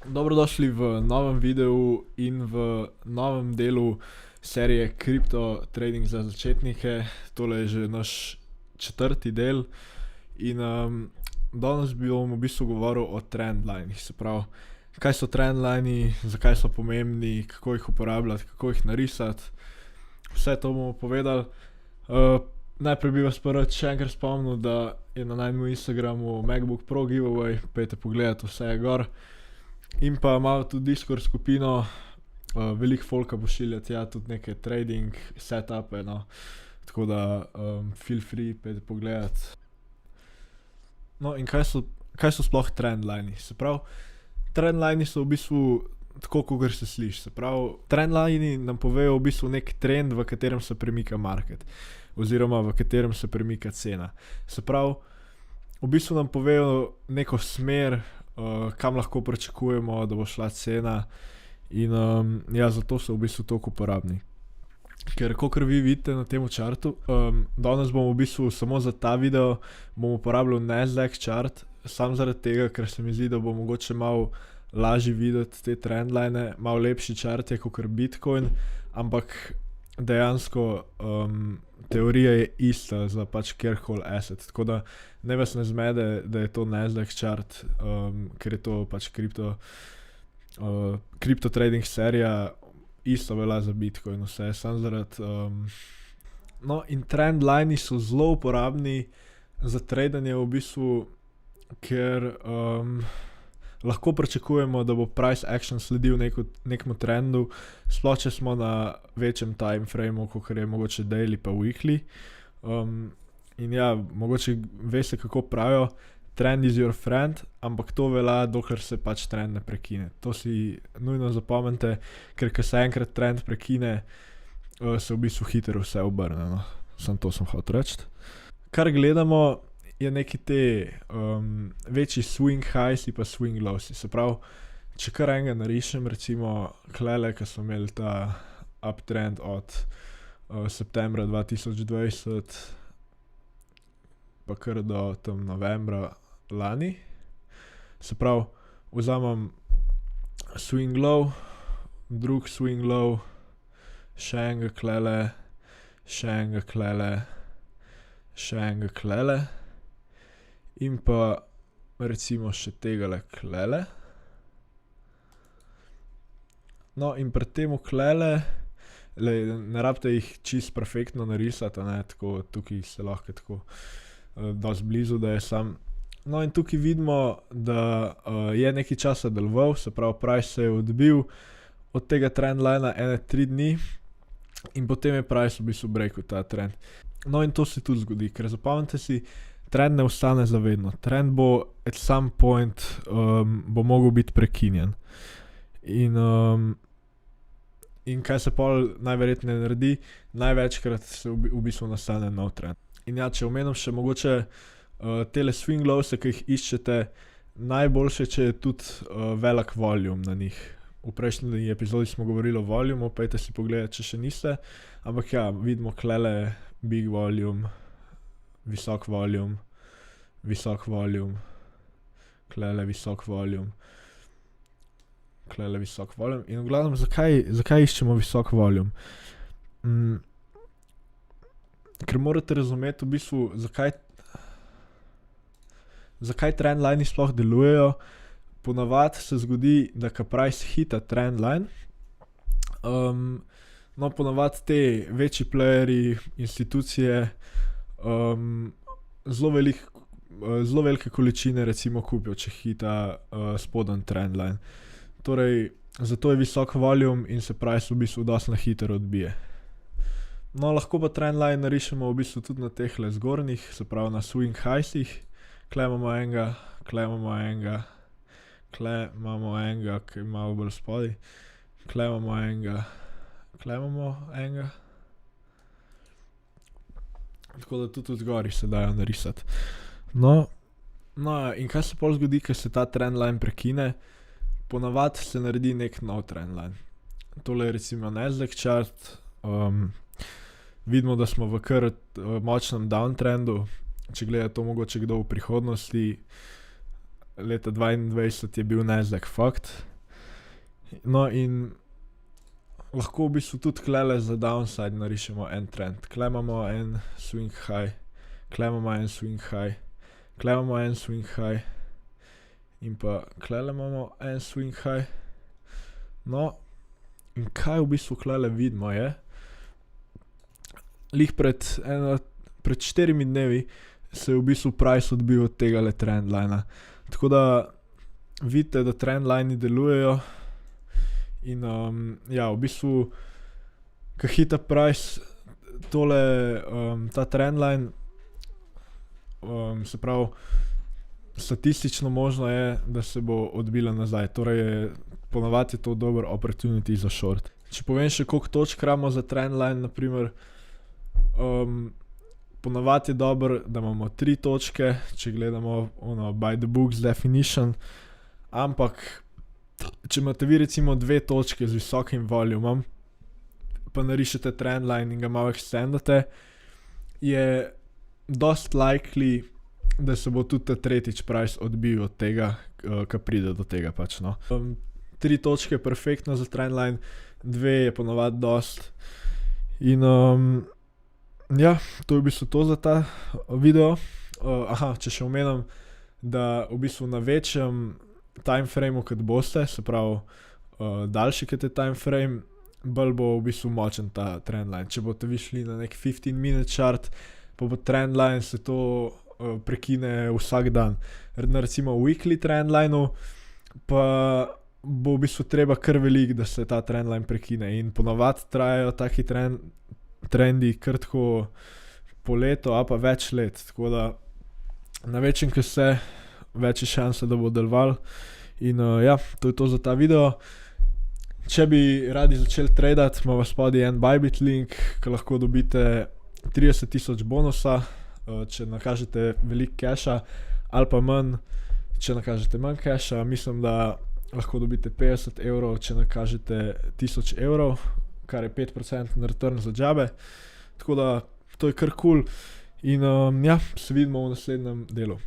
Dobrodošli v novem videu in v novem delu serije Crypto Trading za začetnike. Tole je že naš četrti del in danes bom v bistvu govoril o trendlinih. Se pravi, kaj so trendlini, zakaj so pomembni, kako jih uporabljati, kako jih narisati. Vse to bomo povedali. Najprej bi vas prvo še enkrat spomnil, da je na najmu Instagramu MacBook Pro giveaway, pejte pogledat, vse je gor. In pa imamo tudi Discord skupino, veliko folka pošilja tja tudi neke trading setupe, no. Tako da feel free, pejte pogledat. No, in kaj so sploh trendlini? Se pravi, trendlini so v bistvu tako, kakor se sliši. Se pravi, trendlini nam povejo v bistvu nek trend, v katerem se premika market oziroma v katerem se premika cena. Se pravi, v bistvu nam povejo neko smer, kam lahko pričakujemo, da bo šla cena in zato so v bistvu toliko uporabni. Ker kakor vi vidite na tem chartu, danes bomo v bistvu samo za ta video bom uporabljal Nasdaq chart, samo zaradi tega, ker se mi zdi, da bo mogoče malo lažje videti te trendline, malo lepši chart je kakor Bitcoin, ampak dejansko teorija je ista za pač kjerkoli asset, tako da ne vas ne zmede, da je to Nasdaq chart, ker je to pač crypto trading serija, isto velja za Bitcoin, vse, samo zaradi no, in trendlini so zelo uporabni za tradanje v bistvu, ker lahko pričakujemo, da bo price action sledil nekemu trendu, sploh če smo na večjem time frameu, kakor je mogoče daily pa weekly. In ja, mogoče veste, kako pravijo, trend is your friend, ampak to velja, dokler se pač trend ne prekine. To si nujno zapomnite, ker ko se enkrat trend prekine, se v bistvu hitro vse obrne, no. Samo to sem hotel reči. Kar gledamo, je neki te večji swing highs pa swing lows. Se pravi, če kar enega narišem, recimo klele, ko smo imeli ta uptrend od septembra 2020 pa kar do tam novembra lani. Se pravi, vzamem swing low, drug swing low, še enega klele, še enega klele, še enega klele in pa recimo še tegale klele. No, in pred temu klele, ne rabite jih čisto perfektno narisati, ne, tako tukaj se lahko tako dosti blizu, da je sam. No, in tukaj vidimo, da je nekaj časa deloval, se pravi, price se je odbil od tega trendlina 3 dni in potem je price v bistvu breakal ta trend. No, in to se tudi zgodi, ker zapomnite si, trend ne ostane zavedno. Trend bo at some point bo mogel biti prekinjen. In kaj se pol najverjetneje naredi? Največkrat se v bistvu nastane nov trend. In ja, če omenim še mogoče tele swing lows, ki jih iščete, najboljše, če je tudi velik volume na njih. V prejšnji epizodi smo govorili o volumu, pejte si pogledati, če še niste. Ampak ja, vidimo klele, big volume, visok volume, klele, visok volume, klele, visok volume. In v glavnem, zakaj iščemo visok volume? Ker morate razumeti v bistvu, zakaj trendlini sploh delujejo. Ponavadi se zgodi, da ko price hita trendline, no, ponavadi te večji playerji, institucije, zelo velike količine recimo kupijo, če hita spoden trendline. Torej, zato je visok volume in se price v bistvu dosti na hitro odbije. No, lahko pa trendline narišemo v bistvu tudi na tehle zgornjih, se pravi na swing highsih. Kle imamo enega, kle imamo enega, kle imamo enega, ki je malo bolj spodaj, kle imamo enega, kle imamo enega. Tako da tudi zgori se dajo narisati. No, in kaj se pol zgodi, ko se ta trendline prekine? Ponavadi se naredi nek nov trendline. Tole je recimo Nasdaq chart. Vidimo, da smo v kar močnem downtrendu. Če gleda to mogoče kdo v prihodnosti, leta 2022 je bil Nasdaq fucked. No, in lahko v bistvu tudi tlele za downside narišemo en trend. Tule imamo en swing high, tule imamo en swing high, tule imamo en swing high in pa tlele imamo en swing high. No, in kaj v bistvu tlele vidimo je, glih pred 4 dnevi se je v bistvu price odbil od tegale trendlinea. Tako da vidite, da trendlinei delujejo in ja, v bistvu, ko hita price tole, ta trendline, se pravi, statistično možno je, da se bo odbila nazaj, torej ponavadi je to dober opportunity za short. Če povem še, koliko točk rabimo za trendline, na primer, ponavadi je dobro, da imamo 3 točke, če gledamo by the books definition, ampak če imate vi recimo 2 točke z visokim volumom, pa narišete trendline in ga malo extendate, je dost likely, da se bo tudi ta tretjič price odbil od tega, ko pride do tega pač, no. 3 točke je perfektno za trendline, 2 je ponavadi dost. In ja, to je v bistvu to za ta video. Če še omenim, da v bistvu na večjem timeframeu, kot boste, se pravi, daljši kot je timeframe, bolj bo v bistvu močen ta trendline. Če boste vi šli na nek 15-minute chart, pa bo trendline se to prekine vsak dan. Na recimo weekly trendlineu pa bo v bistvu treba kar veliko, da se ta trendline prekine in ponavadi trajajo taki trendi kar tako po leto ali pa več let, tako da na večjem, ko se, več je šanse, da bo deloval. In ja, to je to za ta video. Če bi radi začeli tradati, ima spodaj en Bybit link, ko lahko dobite 30,000 bonusa, če nakažete veliko casha, ali pa manj, če nakažete manj casha. Mislim, da lahko dobite 50 evrov, če nakažete 1000 evrov, kar je 5% return za džabe. Tako da, to je kar cool. In ja, se vidimo v naslednjem delu.